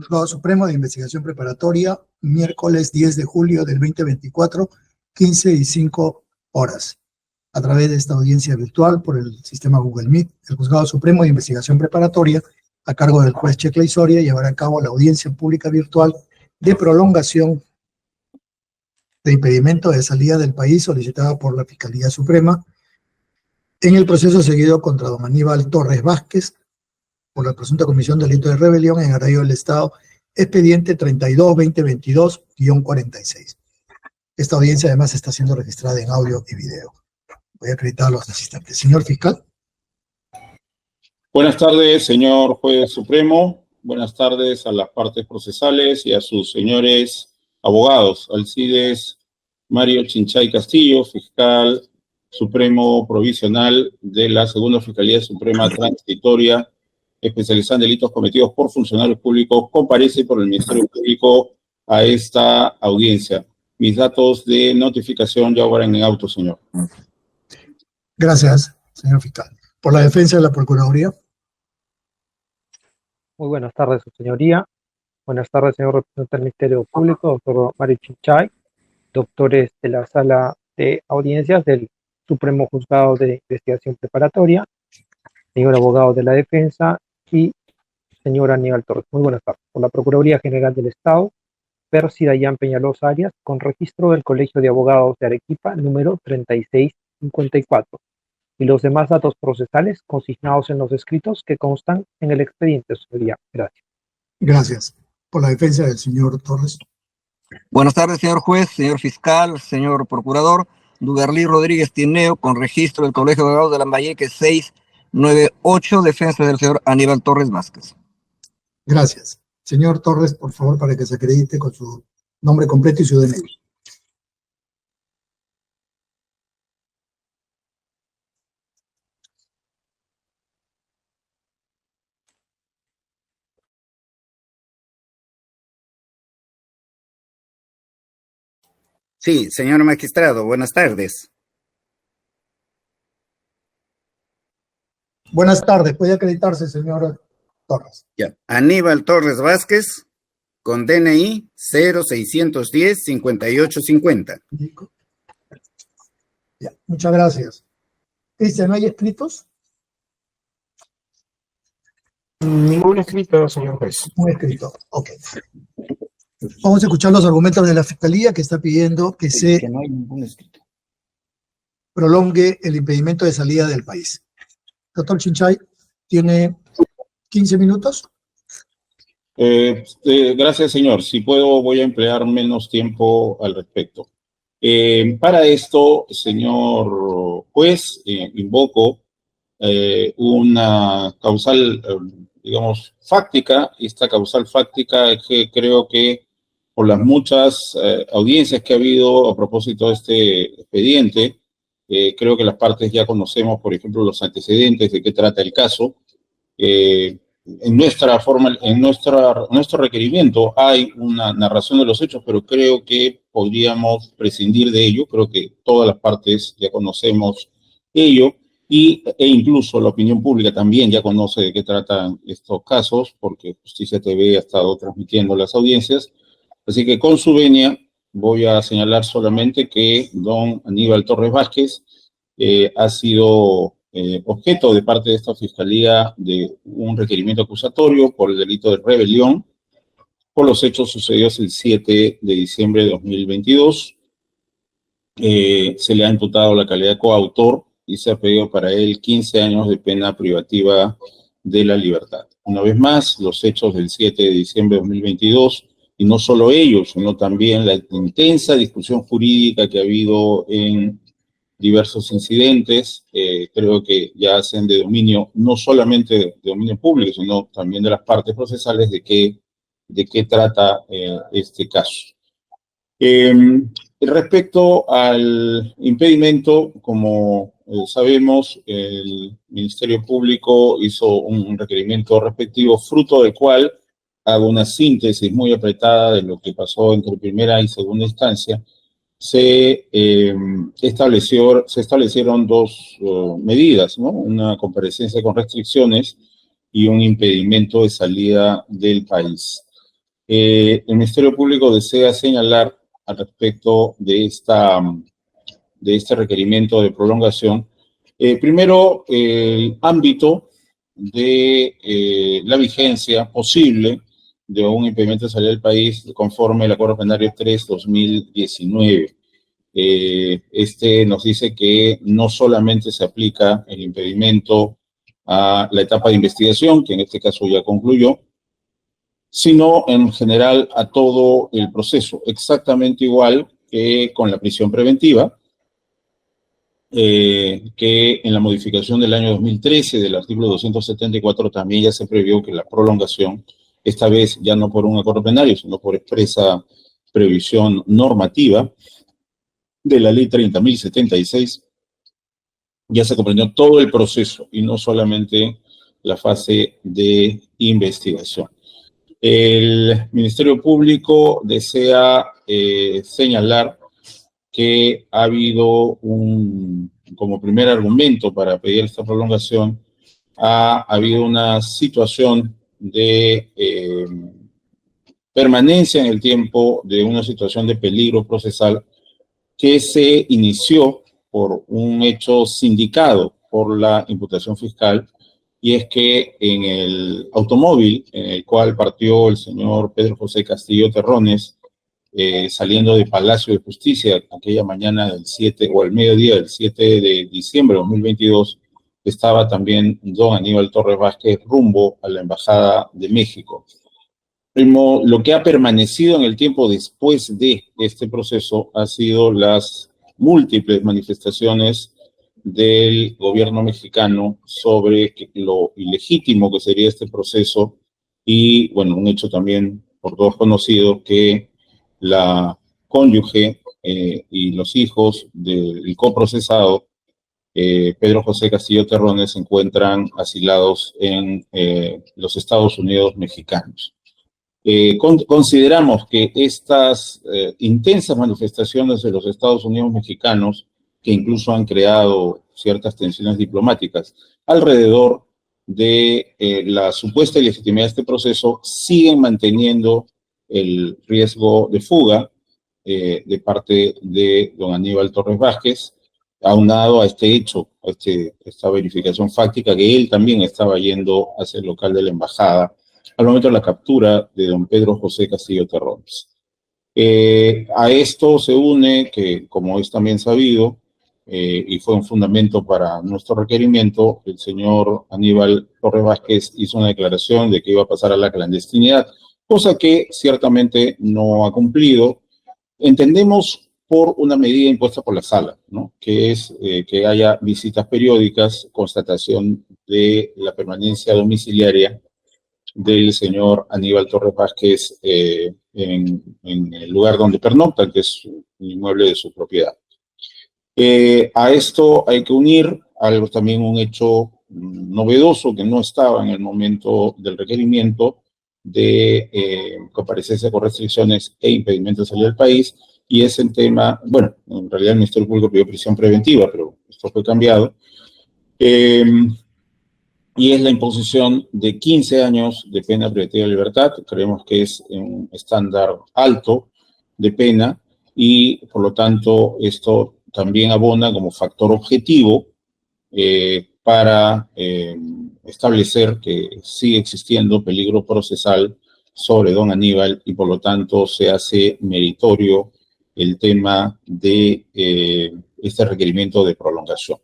Juzgado Supremo de Investigación Preparatoria, miércoles 10 de julio del 2024, 15:05 horas. A través de esta audiencia virtual por el sistema Google Meet, el Juzgado Supremo de Investigación Preparatoria, a cargo del juez Checla Soria, llevará a cabo la audiencia pública virtual de prolongación de impedimento de salida del país solicitada por la Fiscalía Suprema en el proceso seguido contra don Aníbal Torres Vázquez por la presunta comisión de delito de rebelión en agravio del Estado, expediente 32-2022-46. Esta audiencia además está siendo registrada en audio y video. Voy a acreditar a los asistentes. Señor fiscal. Buenas tardes, señor juez supremo. Buenas tardes a las partes procesales y a sus señores abogados. Alcides Mario Chinchay Castillo, fiscal supremo provisional de la Segunda Fiscalía Suprema Transitoria, especializada en delitos cometidos por funcionarios públicos, comparece por el Ministerio Público a esta audiencia. Mis datos de notificación ya van en auto, señor. Gracias, señor fiscal. Por la defensa de la Procuraduría. Muy buenas tardes, su señoría. Buenas tardes, señor representante del Ministerio Público, doctor Mario Chinchay, doctores de la Sala de Audiencias del Supremo Juzgado de Investigación Preparatoria, señor abogado de la defensa y señor Aníbal Torres. Muy buenas tardes. Por la Procuraduría General del Estado, Percy Dayan Peñalosa Arias, con registro del Colegio de Abogados de Arequipa, número 3654, y los demás datos procesales consignados en los escritos que constan en el expediente, señoría. Gracias. Gracias. Por la defensa del señor Torres. Buenas tardes, señor juez, señor fiscal, señor procurador. Duberlí Rodríguez Tineo, con registro del Colegio de Abogados de Lambayeque 698, defensa del señor Aníbal Torres Vázquez. Gracias. Señor Torres, por favor, para que se acredite con su nombre completo y su DNI. Sí, señor magistrado, buenas tardes. Buenas tardes, puede acreditarse, señor Torres. Ya. Aníbal Torres Vázquez, con DNI 0610-5850. Ya, muchas gracias. Cristian, ¿no hay escritos? Ningún escrito, señor juez. Un escrito, ok. Vamos a escuchar los argumentos de la Fiscalía, que está pidiendo que se no hay ningún escrito. Prolongue el impedimento de salida del país. Doctor Chinchay, tiene 15 minutos. Gracias, señor. Si puedo, voy a emplear menos tiempo al respecto. Para esto, señor juez, invoco una causal, digamos, fáctica. Esta causal fáctica es que creo que por las muchas audiencias que ha habido a propósito de este expediente, creo que las partes ya conocemos, por ejemplo, los antecedentes de qué trata el caso. En nuestro requerimiento hay una narración de los hechos, pero creo que podríamos prescindir de ello. Creo que todas las partes ya conocemos ello e incluso la opinión pública también ya conoce de qué tratan estos casos, porque Justicia TV ha estado transmitiendo las audiencias. Así que con su venia voy a señalar solamente que don Aníbal Torres Vázquez ha sido objeto de parte de esta fiscalía de un requerimiento acusatorio por el delito de rebelión por los hechos sucedidos el 7 de diciembre de 2022. Se le ha imputado la calidad de coautor y se ha pedido para él 15 años de pena privativa de la libertad. Una vez más, los hechos del 7 de diciembre de 2022, y no solo ellos, sino también la intensa discusión jurídica que ha habido en diversos incidentes, creo que ya hacen de dominio, no solamente de dominio público, sino también de las partes procesales de qué trata este caso. Respecto al impedimento, como sabemos, el Ministerio Público hizo un requerimiento respectivo, fruto del cual hago una síntesis muy apretada de lo que pasó entre primera y segunda instancia. Se establecieron dos medidas, ¿no? Una comparecencia con restricciones y un impedimento de salida del país. El Ministerio Público desea señalar al respecto de este requerimiento de prolongación. Primero, el ámbito de la vigencia posible de un impedimento de salida del país conforme al Acuerdo Plenario 3/2019. Este nos dice que no solamente se aplica el impedimento a la etapa de investigación, que en este caso ya concluyó, sino en general a todo el proceso, exactamente igual que con la prisión preventiva, que en la modificación del año 2013 del artículo 274 también ya se previó que la prolongación, esta vez ya no por un acuerdo plenario, sino por expresa previsión normativa de la ley 30.076, ya se comprendió todo el proceso y no solamente la fase de investigación. El Ministerio Público desea señalar que ha habido como primer argumento para pedir esta prolongación, ha habido una situación de permanencia en el tiempo de una situación de peligro procesal que se inició por un hecho sindicado por la imputación fiscal, y es que en el automóvil en el cual partió el señor Pedro José Castillo Terrones, saliendo de Palacio de Justicia aquella mañana del 7 o al mediodía del 7 de diciembre de 2022, estaba también don Aníbal Torres Vázquez rumbo a la Embajada de México. Lo que ha permanecido en el tiempo después de este proceso ha sido las múltiples manifestaciones del gobierno mexicano sobre lo ilegítimo que sería este proceso y, bueno, un hecho también por todos conocido que la cónyuge y los hijos del coprocesado Pedro José Castillo Terrones se encuentran asilados en los Estados Unidos mexicanos. Consideramos que estas intensas manifestaciones de los Estados Unidos mexicanos, que incluso han creado ciertas tensiones diplomáticas alrededor de la supuesta ilegitimidad de este proceso, siguen manteniendo el riesgo de fuga de parte de don Aníbal Torres Vázquez, aunado a este hecho, a esta verificación fáctica que él también estaba yendo hacia el local de la embajada al momento de la captura de don Pedro José Castillo Terrones. A esto se une que, como es también sabido, y fue un fundamento para nuestro requerimiento, el señor Aníbal Torres Vázquez hizo una declaración de que iba a pasar a la clandestinidad, cosa que ciertamente no ha cumplido. Entendemos por una medida impuesta por la sala, ¿no? Que es que haya visitas periódicas, constatación de la permanencia domiciliaria del señor Aníbal Torres Vázquez en el lugar donde pernocta, que es un inmueble de su propiedad. A esto hay que unir algo también, un hecho novedoso que no estaba en el momento del requerimiento de comparecencia con restricciones e impedimento de salida del país, y es el tema, bueno, en realidad el Ministerio Público pidió prisión preventiva, pero esto fue cambiado, y es la imposición de 15 años de pena privativa de libertad. Creemos que es un estándar alto de pena y, por lo tanto, esto también abona como factor objetivo para establecer que sigue existiendo peligro procesal sobre don Aníbal y, por lo tanto, se hace meritorio el tema de este requerimiento de prolongación.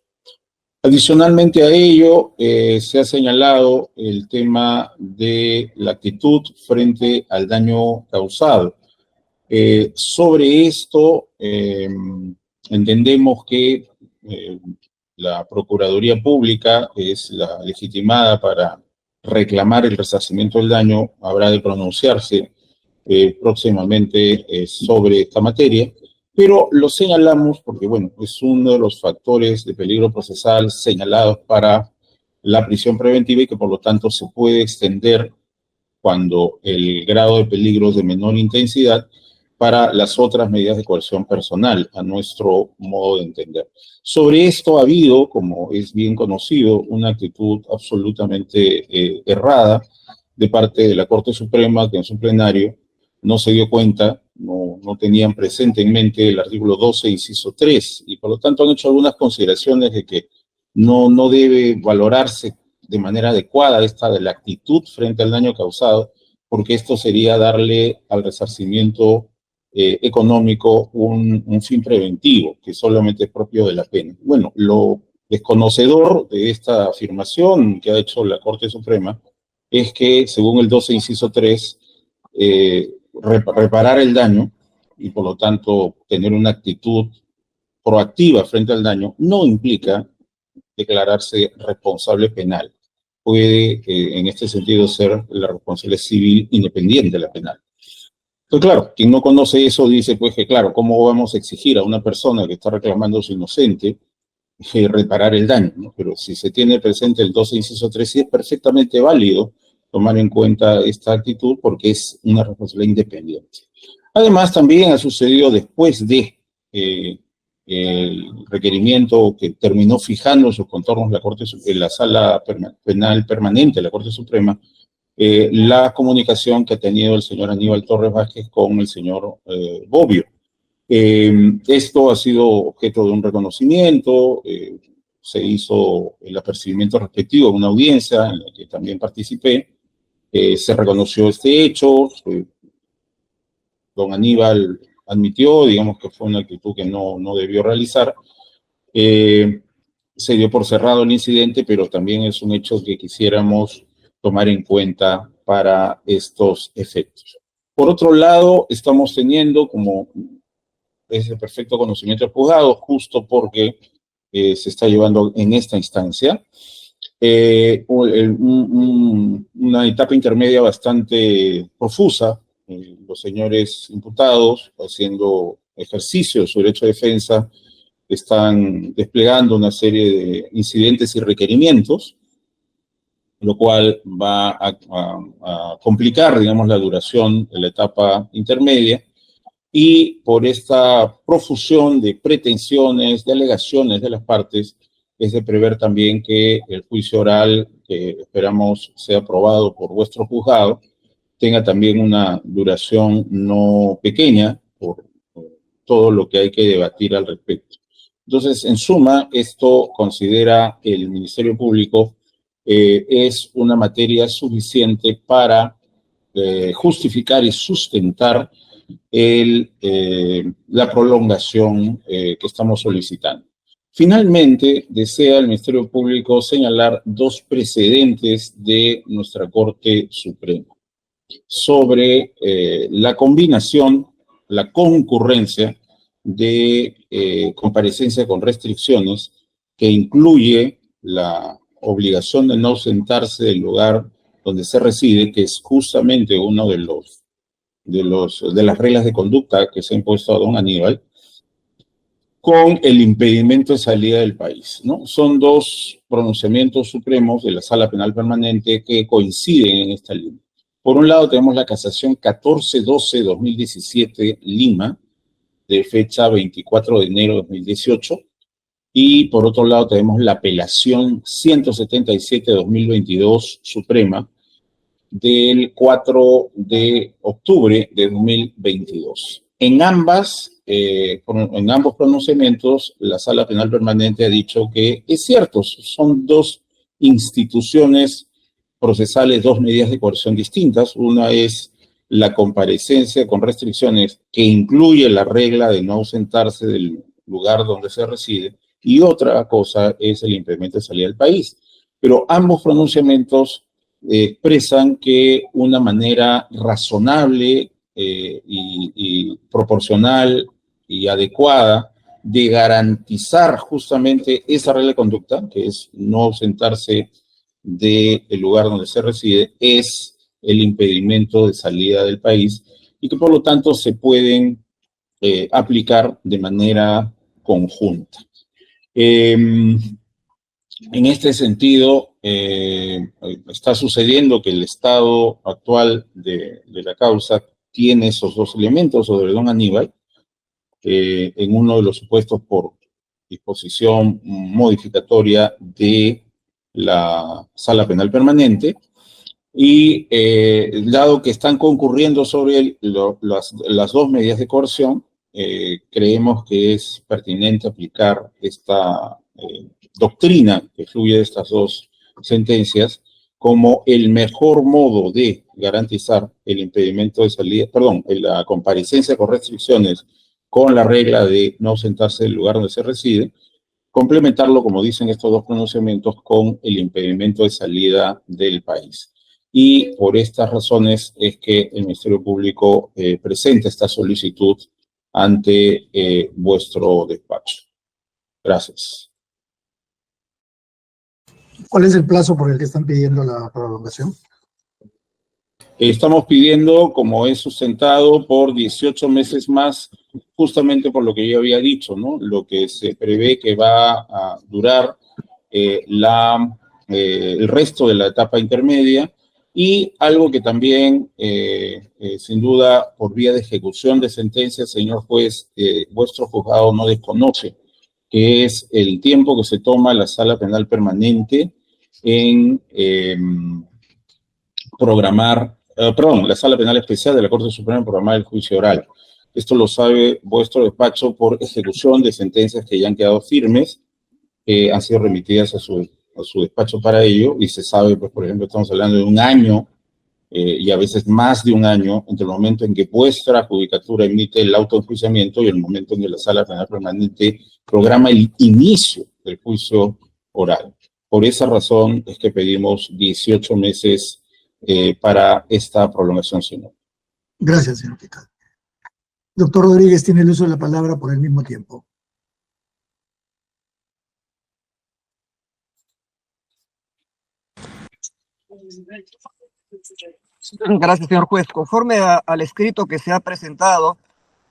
Adicionalmente a ello, se ha señalado el tema de la actitud frente al daño causado. Sobre esto, entendemos que la Procuraduría Pública es la legitimada para reclamar el resarcimiento del daño, habrá de pronunciarse próximamente sobre esta materia, pero lo señalamos porque, bueno, es uno de los factores de peligro procesal señalados para la prisión preventiva y que, por lo tanto, se puede extender cuando el grado de peligro es de menor intensidad para las otras medidas de coerción personal, a nuestro modo de entender. Sobre esto ha habido, como es bien conocido, una actitud absolutamente errada de parte de la Corte Suprema, que en su plenario no se dio cuenta, no tenían presente en mente el artículo 12, inciso 3, y por lo tanto han hecho algunas consideraciones de que no debe valorarse de manera adecuada esta de la actitud frente al daño causado, porque esto sería darle al resarcimiento económico un fin preventivo, que solamente es propio de la pena. Bueno, lo desconocedor de esta afirmación que ha hecho la Corte Suprema es que, según el 12, inciso 3, reparar el daño y, por lo tanto, tener una actitud proactiva frente al daño no implica declararse responsable penal. Puede, en este sentido, ser la responsabilidad civil independiente de la penal. Entonces, claro, quien no conoce eso dice, pues, que claro, ¿cómo vamos a exigir a una persona que está reclamando su inocente reparar el daño, ¿no? Pero si se tiene presente el 12, inciso 3, sí es perfectamente válido tomar en cuenta esta actitud porque es una responsabilidad independiente. Además, también ha sucedido después de el requerimiento que terminó fijando sus contornos la Sala Penal Permanente de la Corte Suprema, la comunicación que ha tenido el señor Aníbal Torres Vázquez con el señor Bobbio. Esto ha sido objeto de un reconocimiento, se hizo el apercibimiento respectivo de una audiencia en la que también participé, se reconoció este hecho, don Aníbal admitió, digamos que fue una actitud que no debió realizar, se dio por cerrado el incidente, pero también es un hecho que quisiéramos tomar en cuenta para estos efectos. Por otro lado, estamos teniendo, como es de perfecto conocimiento del juzgado, justo porque se está llevando en esta instancia, una etapa intermedia bastante profusa, los señores imputados, haciendo ejercicio de su derecho de defensa, están desplegando una serie de incidentes y requerimientos, lo cual va a complicar, digamos, la duración de la etapa intermedia, y por esta profusión de pretensiones, de alegaciones de las partes, es de prever también que el juicio oral, que esperamos sea aprobado por vuestro juzgado, tenga también una duración no pequeña por todo lo que hay que debatir al respecto. Entonces, en suma, esto considera el Ministerio Público es una materia suficiente para justificar y sustentar la prolongación que estamos solicitando. Finalmente, desea el Ministerio Público señalar dos precedentes de nuestra Corte Suprema sobre la combinación, la concurrencia de comparecencia con restricciones que incluye la obligación de no ausentarse del lugar donde se reside, que es justamente uno de las reglas de conducta que se ha impuesto a don Aníbal, con el impedimento de salida del país, ¿no? Son dos pronunciamientos supremos de la Sala Penal Permanente que coinciden en esta línea. Por un lado tenemos la casación 1412-2017 Lima, de fecha 24 de enero de 2018, y por otro lado tenemos la apelación 177-2022 Suprema, del 4 de octubre de 2022. En ambos pronunciamientos, la Sala Penal Permanente ha dicho que es cierto, son dos instituciones procesales, dos medidas de coerción distintas. Una es la comparecencia con restricciones que incluye la regla de no ausentarse del lugar donde se reside, y otra cosa es el impedimento de salida del país. Pero ambos pronunciamientos expresan que una manera razonable y proporcional y adecuada de garantizar justamente esa regla de conducta, que es no ausentarse del lugar donde se reside, es el impedimento de salida del país, y que por lo tanto se pueden aplicar de manera conjunta. En este sentido, está sucediendo que el estado actual de la causa tiene esos dos elementos sobre don Aníbal, en uno de los supuestos por disposición modificatoria de la Sala Penal Permanente, Y dado que están concurriendo sobre las dos medidas de coerción, creemos que es pertinente aplicar esta doctrina que fluye de estas dos sentencias como el mejor modo de garantizar el impedimento de salida, perdón, la comparecencia con restricciones con la regla de no ausentarse del lugar donde se reside, complementarlo, como dicen estos dos pronunciamientos, con el impedimento de salida del país. Y por estas razones es que el Ministerio Público presenta esta solicitud ante vuestro despacho. Gracias. ¿Cuál es el plazo por el que están pidiendo la prolongación? Estamos pidiendo, como es sustentado, por 18 meses más, justamente por lo que yo había dicho, ¿no? Lo que se prevé que va a durar el resto de la etapa intermedia, y algo que también, sin duda, por vía de ejecución de sentencia, señor juez, vuestro juzgado no desconoce, que es el tiempo que se toma la Sala Penal Permanente en la Sala Penal Especial de la Corte Suprema en programar el juicio oral. Esto lo sabe vuestro despacho por ejecución de sentencias que ya han quedado firmes, han sido remitidas a su despacho para ello, y se sabe, pues, por ejemplo, estamos hablando de un año y a veces más de un año entre el momento en que vuestra judicatura emite el autoenjuiciamiento y el momento en que la Sala Penal Permanente programa el inicio del juicio oral. Por esa razón es que pedimos 18 meses para esta prolongación, señor. Gracias, señor fiscal. Doctor Rodríguez tiene el uso de la palabra por el mismo tiempo. Gracias, señor juez. Conforme al escrito que se ha presentado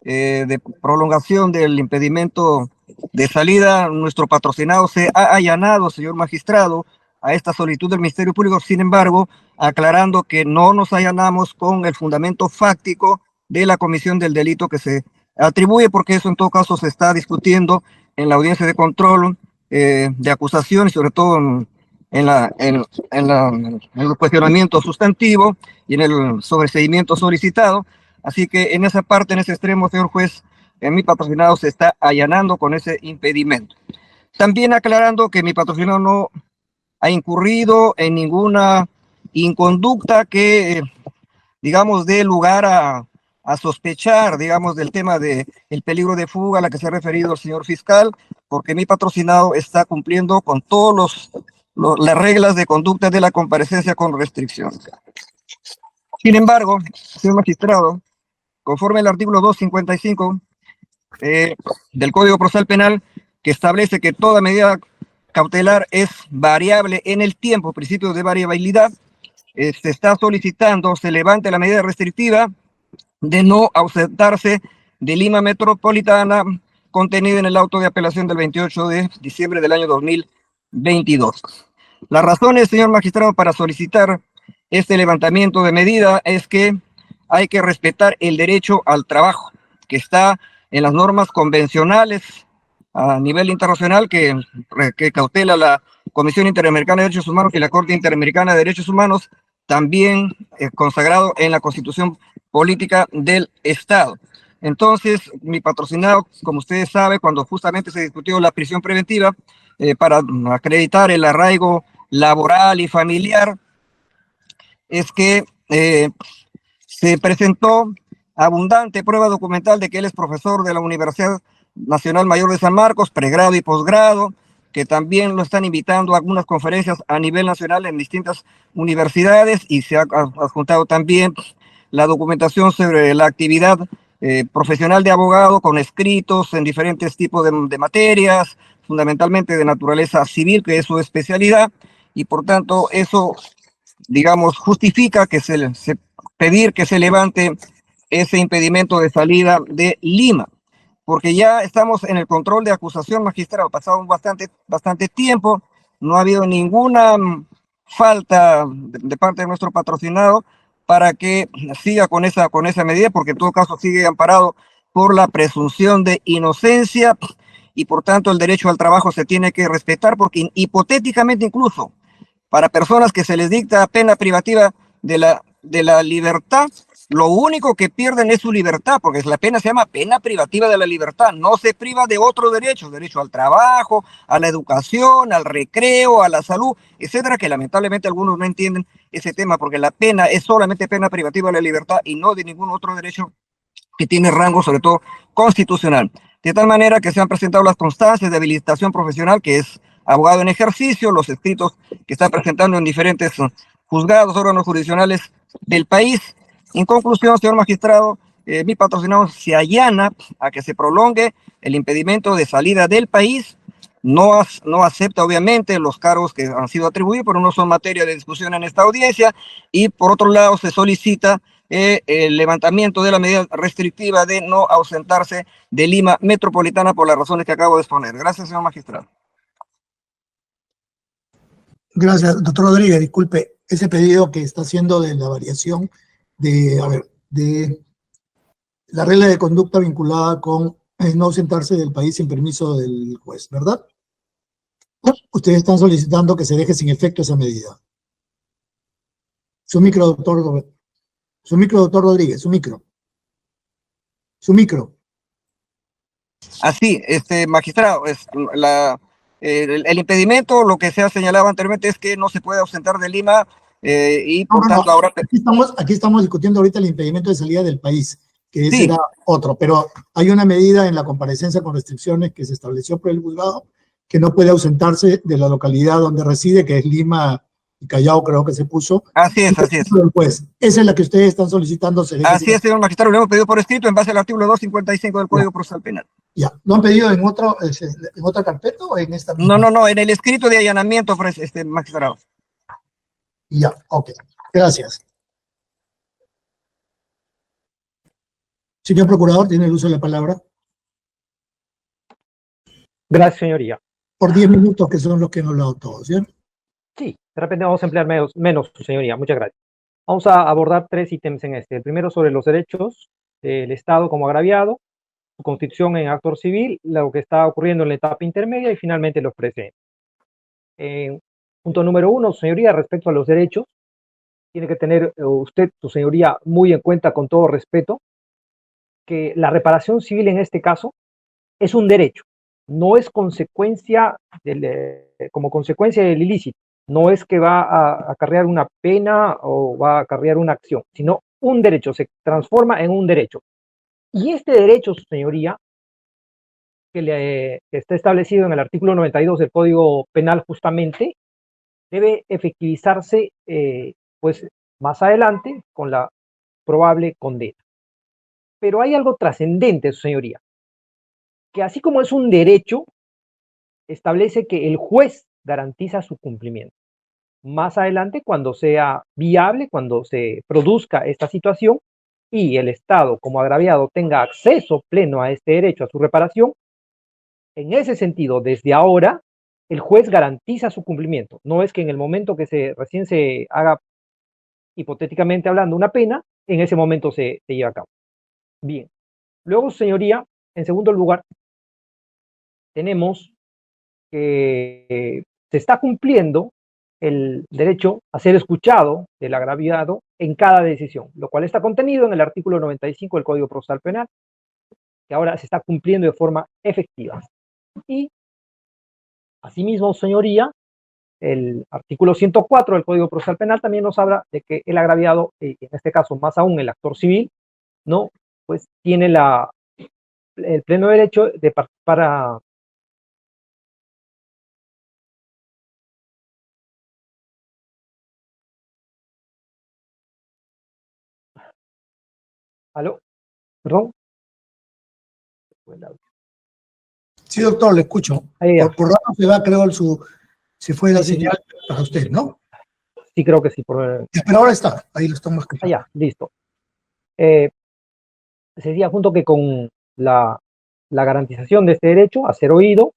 de prolongación del impedimento de salida, nuestro patrocinado se ha allanado, señor magistrado, a esta solicitud del Ministerio Público, sin embargo, aclarando que no nos allanamos con el fundamento fáctico de la comisión del delito que se atribuye, porque eso en todo caso se está discutiendo en la audiencia de control de acusación, y sobre todo en el cuestionamiento sustantivo y en el sobreseimiento solicitado. Así que en esa parte, en ese extremo, señor juez, mi patrocinado se está allanando con ese impedimento. También aclarando que mi patrocinado no ha incurrido en ninguna inconducta que, digamos, dé lugar a sospechar, digamos, del tema del peligro de fuga a la que se ha referido el señor fiscal, porque mi patrocinado está cumpliendo con todas las reglas de conducta de la comparecencia con restricción. Sin embargo, señor magistrado, conforme al artículo 255 del Código Procesal Penal, que establece que toda medida cautelar es variable en el tiempo, principio de variabilidad, se está solicitando se levante la medida restrictiva de no ausentarse de Lima Metropolitana contenida en el auto de apelación del 28 de diciembre del año 2022. Las razones, señor magistrado, para solicitar este levantamiento de medida es que hay que respetar el derecho al trabajo, que está en las normas convencionales a nivel internacional que cautela la Comisión Interamericana de Derechos Humanos y la Corte Interamericana de Derechos Humanos, también consagrado en la Constitución Política del Estado. Entonces, mi patrocinado, como ustedes saben, cuando justamente se discutió la prisión preventiva para acreditar el arraigo laboral y familiar, es que se presentó abundante prueba documental de que él es profesor de la Universidad Nacional Mayor de San Marcos, pregrado y posgrado, que también lo están invitando a algunas conferencias a nivel nacional en distintas universidades, y se ha adjuntado también la documentación sobre la actividad profesional de abogado con escritos en diferentes tipos de materias, fundamentalmente de naturaleza civil, que es su especialidad, y por tanto eso, digamos, justifica que pedir que se levante ese impedimento de salida de Lima, porque ya estamos en el control de acusación, magistrado, pasado bastante tiempo, no ha habido ninguna falta de parte de nuestro patrocinado para que siga con esa medida, porque en todo caso sigue amparado por la presunción de inocencia, y por tanto el derecho al trabajo se tiene que respetar, porque hipotéticamente incluso para personas que se les dicta pena privativa de la libertad, lo único que pierden es su libertad, porque la pena se llama pena privativa de la libertad. No se priva de otros derechos, derecho al trabajo, a la educación, al recreo, a la salud, etcétera, que lamentablemente algunos no entienden ese tema, porque la pena es solamente pena privativa de la libertad y no de ningún otro derecho que tiene rango, sobre todo constitucional. De tal manera que se han presentado las constancias de habilitación profesional, que es abogado en ejercicio, los escritos que están presentando en diferentes juzgados, órganos jurisdiccionales del país. En conclusión, señor magistrado, mi patrocinado se allana a que se prolongue el impedimento de salida del país. No acepta, obviamente, los cargos que han sido atribuidos, pero no son materia de discusión en esta audiencia. Y por otro lado, se solicita el levantamiento de la medida restrictiva de no ausentarse de Lima Metropolitana por las razones que acabo de exponer. Gracias, señor magistrado. Gracias, doctor Rodríguez. Disculpe, ese pedido que está haciendo de la variación de la regla de conducta vinculada con no ausentarse del país sin permiso del juez, ¿verdad? Ustedes están solicitando que se deje sin efecto esa medida. Su micro, doctor Rodríguez, su micro. Su micro. Así, magistrado, el impedimento, lo que se ha señalado anteriormente es que no se puede ausentar de Lima y por tanto ahora... Aquí estamos discutiendo ahorita el impedimento de salida del país, que ese Sí. era otro, pero hay una medida en la comparecencia con restricciones que se estableció por el juzgado que no puede ausentarse de la localidad donde reside, que es Lima y Callao, creo que se puso. Así es, así es. Pues, esa es la que ustedes están solicitando. Así es, señor magistrado, lo hemos pedido por escrito en base al artículo 255 del Código Procesal Penal. Ya, ¿lo han pedido en otra carpeta o en esta misma? No, en el escrito de allanamiento, magistrado. Ya, ok, gracias. Señor procurador, tiene el uso de la palabra. Gracias, señoría. Por 10 minutos, que son los que han hablado todos, ¿sí? Sí, de repente vamos a emplear menos, señoría. Muchas gracias. Vamos a abordar 3 ítems en este. El primero sobre los derechos del Estado como agraviado, su constitución en actor civil, lo que está ocurriendo en la etapa intermedia y finalmente los presentes. Punto número 1, señoría, respecto a los derechos, tiene que tener usted, su señoría, muy en cuenta, con todo respeto, que la reparación civil en este caso es un derecho, no es consecuencia como consecuencia del ilícito, no es que va a acarrear una pena o va a acarrear una acción, sino un derecho, se transforma en un derecho. Y este derecho, su señoría, que está establecido en el artículo 92 del Código Penal justamente, debe efectivizarse pues más adelante con la probable condena. Pero hay algo trascendente, su señoría, que así como es un derecho, establece que el juez garantiza su cumplimiento. Más adelante, cuando sea viable, cuando se produzca esta situación y el Estado como agraviado tenga acceso pleno a este derecho, a su reparación, en ese sentido, desde ahora, el juez garantiza su cumplimiento. No es que en el momento que recién se haga, hipotéticamente hablando, una pena, en ese momento se lleva a cabo. Bien. Luego, señoría, en segundo lugar, tenemos que se está cumpliendo el derecho a ser escuchado del agraviado en cada decisión, lo cual está contenido en el artículo 95 del Código Procesal Penal, que ahora se está cumpliendo de forma efectiva. Y, asimismo, señoría, el artículo 104 del Código Procesal Penal también nos habla de que el agraviado, en este caso más aún el actor civil, ¿no? Pues tiene el pleno derecho de participar a... ¿Aló? ¿Perdón? Sí, doctor, le escucho. Por rato se va, creo, se fue la señal para usted, ¿no? Sí, creo que sí. Pero ahora está, ahí lo estamos escuchando. Ya, listo. Sería junto que con la garantización de este derecho a ser oído,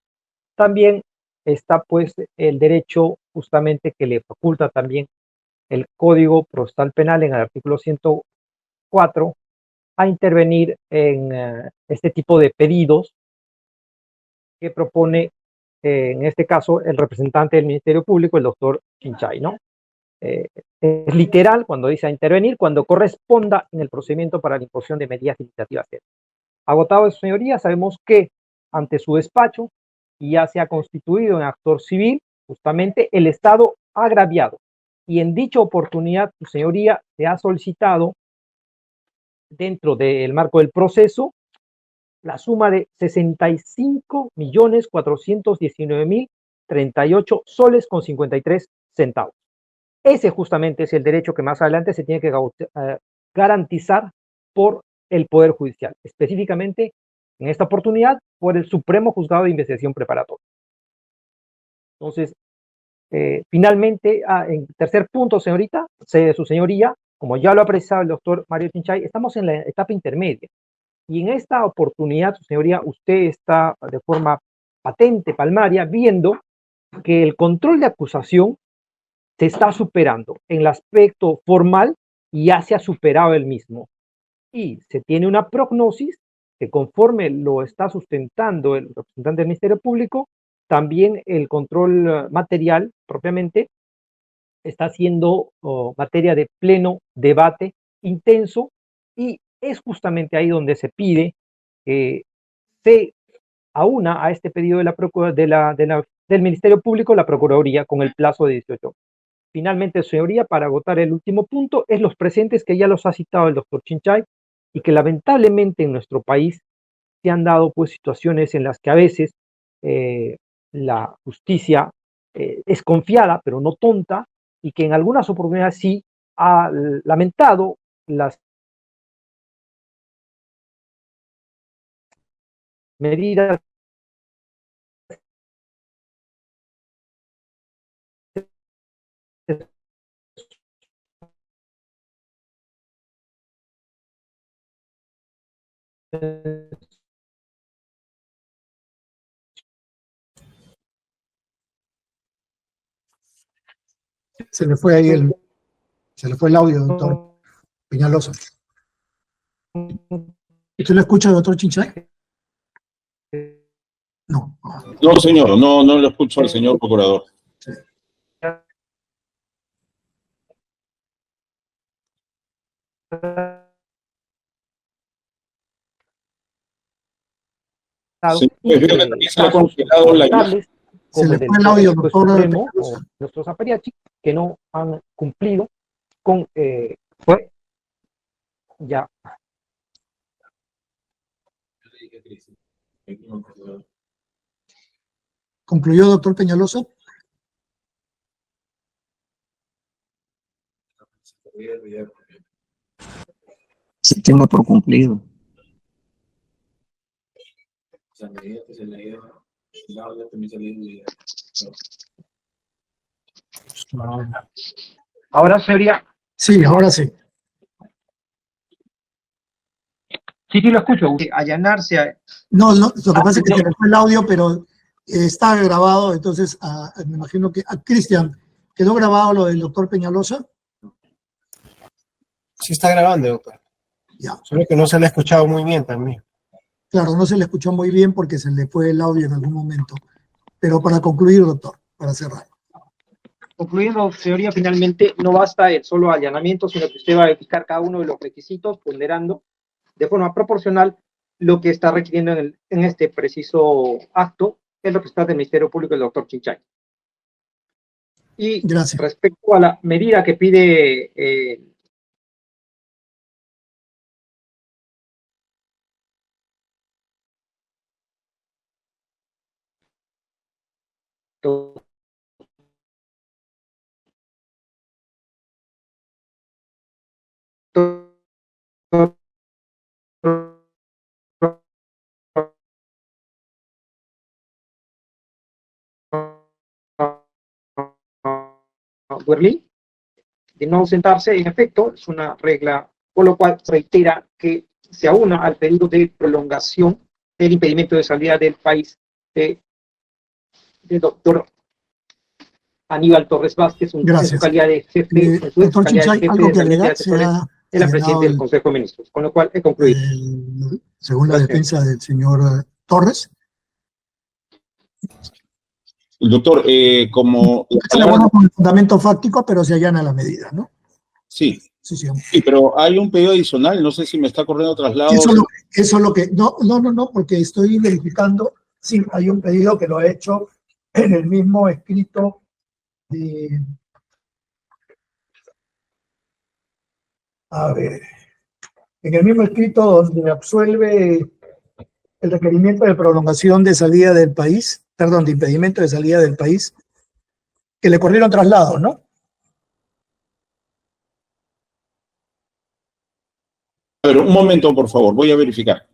también está pues el derecho justamente que le faculta también el Código Procesal Penal en el artículo 104 a intervenir en este tipo de pedidos que propone en este caso el representante del Ministerio Público, el doctor Chinchay, ¿no? es literal cuando dice a intervenir, cuando corresponda en el procedimiento para la imposición de medidas limitativas. Agotado eso, señoría, sabemos que ante su despacho ya se ha constituido en actor civil justamente el Estado agraviado, y en dicha oportunidad, su señoría, se ha solicitado dentro del marco del proceso la suma de 65.419.038 soles con 53 centavos. Ese justamente es el derecho que más adelante se tiene que garantizar por el Poder Judicial, específicamente en esta oportunidad por el Supremo Juzgado de Investigación Preparatoria. Entonces, finalmente, en tercer punto, señorita, su señoría, como ya lo ha precisado el doctor Mario Chinchay, estamos en la etapa intermedia. Y en esta oportunidad, su señoría, usted está de forma patente, palmaria, viendo que el control de acusación se está superando en el aspecto formal y ya se ha superado el mismo. Y se tiene una prognosis que, conforme lo está sustentando el representante del Ministerio Público, también el control material propiamente está siendo materia de pleno debate intenso, y es justamente ahí donde se pide que se aúna a este pedido de del Ministerio Público la Procuraduría con el plazo de 18. Finalmente, señoría, para agotar el último punto, es los presentes que ya los ha citado el doctor Chinchay, y que lamentablemente en nuestro país se han dado pues situaciones en las que a veces la justicia es confiada, pero no tonta, y que en algunas oportunidades sí ha lamentado las medidas Se le fue ahí el audio, doctor Peñalosa. ¿Usted lo escucha, doctor Chinchay? No. No, señor, no lo escucho al señor procurador. Sí. Sí, pues veo que también se le ha congelado la imagen. Se le fue el audio, doctor Supremo, o nuestros apariachi, que no han cumplido con ya. ¿Concluyó, doctor Peñalosa? Se tiene por cumplido. Ahora sería. Sí, ahora sí. Sí, lo escucho. Allanarse a. No, lo que pasa es que se le fue el audio, pero está grabado, entonces me imagino que Cristian, ¿quedó grabado lo del doctor Peñalosa? Sí está grabando, doctor. Ya. Solo que no se le ha escuchado muy bien también. Claro, no se le escuchó muy bien porque se le fue el audio en algún momento. Pero para concluir, doctor, para cerrar. Concluyendo, señoría, finalmente no basta el solo allanamiento, sino que usted va a verificar cada uno de los requisitos, ponderando de forma proporcional lo que está requiriendo en este preciso acto el representante del Ministerio Público, el doctor Chinchay. Y gracias. Respecto a la medida que pide Werlin, de no ausentarse, en efecto, es una regla, por lo cual reitera que se aúna al pedido de prolongación del impedimento de salida del país del doctor Aníbal Torres Vázquez, en su calidad de jefe, doctor Chinchay, ¿algo que agregar? De la presidencia del Consejo de Ministros, con lo cual he concluido. Según la defensa del señor Torres. Doctor, como... Está de acuerdo con el fundamento fáctico, pero se allana la medida, ¿no? Sí, Sí, sí. sí, pero hay un pedido adicional, no sé si me está corriendo traslado. Eso es lo que... No, porque estoy verificando. Sí, hay un pedido que lo he hecho en el mismo escrito de... A ver, en el mismo escrito donde absuelve el requerimiento de prolongación de salida del país, perdón, de impedimento de salida del país, que le corrieron traslado, ¿no? A ver, un momento, por favor, voy a verificar.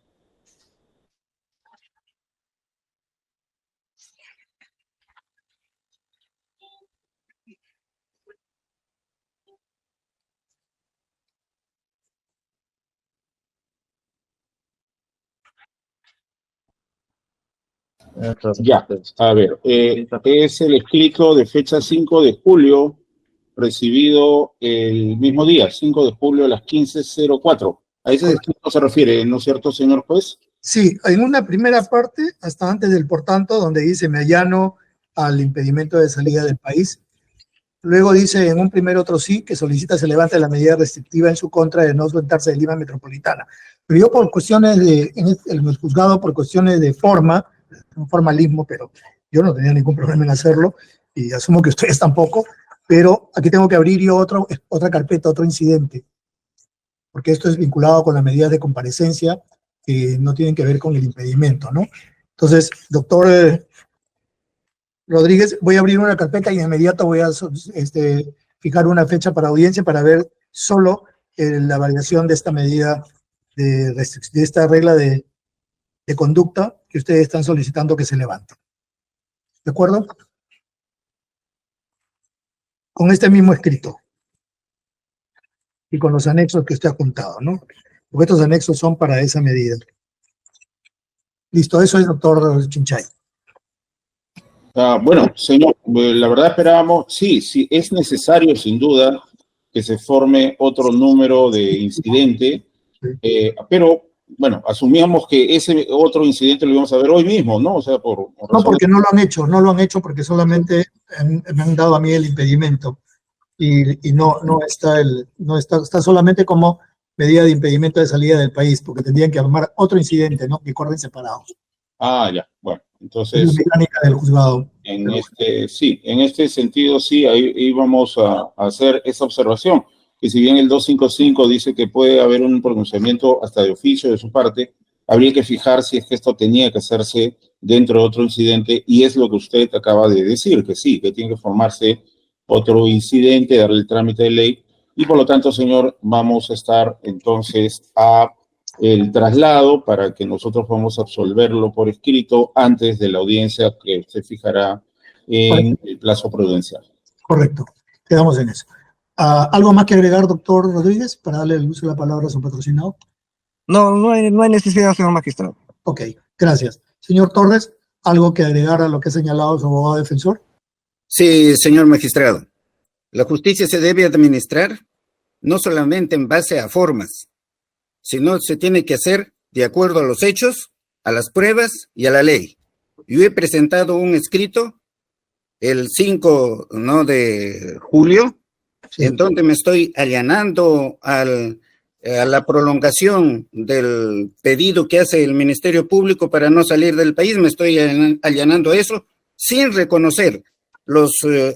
Ya, a ver, es el escrito de fecha 5 de julio, recibido el mismo día, 5 de julio a las 15:04. A ese escrito se refiere, ¿no es cierto, señor juez? Sí, en una primera parte, hasta antes del por tanto, donde dice me allano al impedimento de salida del país. Luego dice en un primer otro sí, que solicita se levante la medida restrictiva en su contra de no soltarse de Lima Metropolitana. Pero yo por cuestiones en el juzgado, por cuestiones de forma, un formalismo, pero yo no tenía ningún problema en hacerlo, y asumo que ustedes tampoco, pero aquí tengo que abrir yo otra carpeta, otro incidente, porque esto es vinculado con las medidas de comparecencia que no tienen que ver con el impedimento, ¿no? Entonces, doctor Rodríguez, voy a abrir una carpeta y de inmediato voy a fijar una fecha para audiencia para ver solo la variación de esta medida, de esta regla de conducta que ustedes están solicitando que se levante. ¿De acuerdo? Con este mismo escrito y con los anexos que usted ha juntado, ¿no? Porque estos anexos son para esa medida. Listo, eso es, doctor Chinchay. Bueno, señor, la verdad esperábamos, sí, es necesario sin duda que se forme otro número de incidente, pero bueno, asumíamos que ese otro incidente lo íbamos a ver hoy mismo, ¿no? O sea, No, porque no lo han hecho porque solamente me han dado a mí el impedimento y no está solamente como medida de impedimento de salida del país, porque tendrían que armar otro incidente, ¿no? Que corren separados. Ya, bueno, entonces... Es la mecánica del juzgado. En este sentido, sí, ahí íbamos a hacer esa observación, que si bien el 255 dice que puede haber un pronunciamiento hasta de oficio de su parte, habría que fijar si es que esto tenía que hacerse dentro de otro incidente, y es lo que usted acaba de decir, que sí, que tiene que formarse otro incidente, darle el trámite de ley, y por lo tanto, señor, vamos a estar entonces a el traslado para que nosotros podamos absolverlo por escrito antes de la audiencia que usted fijará en el plazo prudencial. Correcto, quedamos en eso. ¿Algo más que agregar, doctor Rodríguez, para darle el uso de la palabra a su patrocinado? No hay necesidad, señor magistrado. Ok, gracias. Señor Torres, ¿algo que agregar a lo que ha señalado su abogado defensor? Sí, señor magistrado. La justicia se debe administrar no solamente en base a formas, sino se tiene que hacer de acuerdo a los hechos, a las pruebas y a la ley. Yo he presentado un escrito el 5 de julio, sí, en donde me estoy allanando a la prolongación del pedido que hace el Ministerio Público para no salir del país. Me estoy allanando a eso sin reconocer los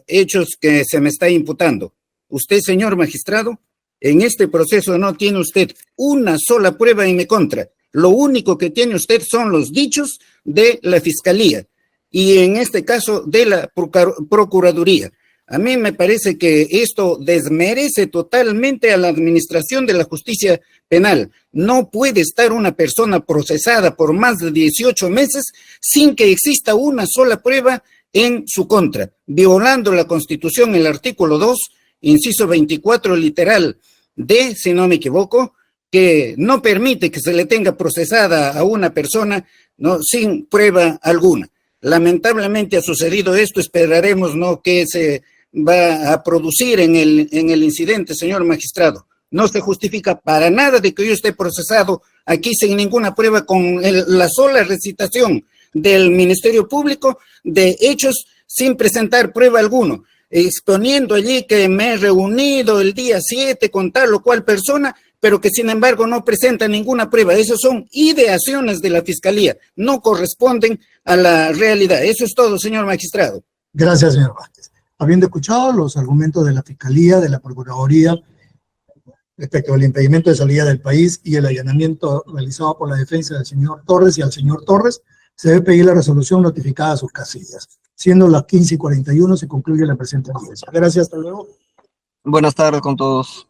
hechos que se me está imputando. Usted, señor magistrado, en este proceso no tiene usted una sola prueba en mi contra. Lo único que tiene usted son los dichos de la Fiscalía y en este caso de la Procuraduría. A mí me parece que esto desmerece totalmente a la administración de la justicia penal. No puede estar una persona procesada por más de 18 meses sin que exista una sola prueba en su contra, violando la Constitución, el artículo 2, inciso 24, literal D, si no me equivoco, que no permite que se le tenga procesada a una persona, ¿no?, sin prueba alguna. Lamentablemente ha sucedido esto, esperaremos, ¿no?, que se va a producir en el incidente, señor magistrado. No se justifica para nada de que yo esté procesado aquí sin ninguna prueba, con la sola recitación del Ministerio Público de hechos sin presentar prueba alguna, exponiendo allí que me he reunido el día 7 con tal o cual persona, pero que sin embargo no presenta ninguna prueba. Esas son ideaciones de la Fiscalía, no corresponden a la realidad. Eso es todo, señor magistrado. Gracias, señor Vázquez. Habiendo escuchado los argumentos de la Fiscalía, de la Procuraduría, respecto al impedimento de salida del país y el allanamiento realizado por la defensa del señor Torres y al señor Torres, se debe pedir la resolución notificada a sus casillas. Siendo las 15:41, se concluye la presente audiencia. Gracias, hasta luego. Buenas tardes con todos.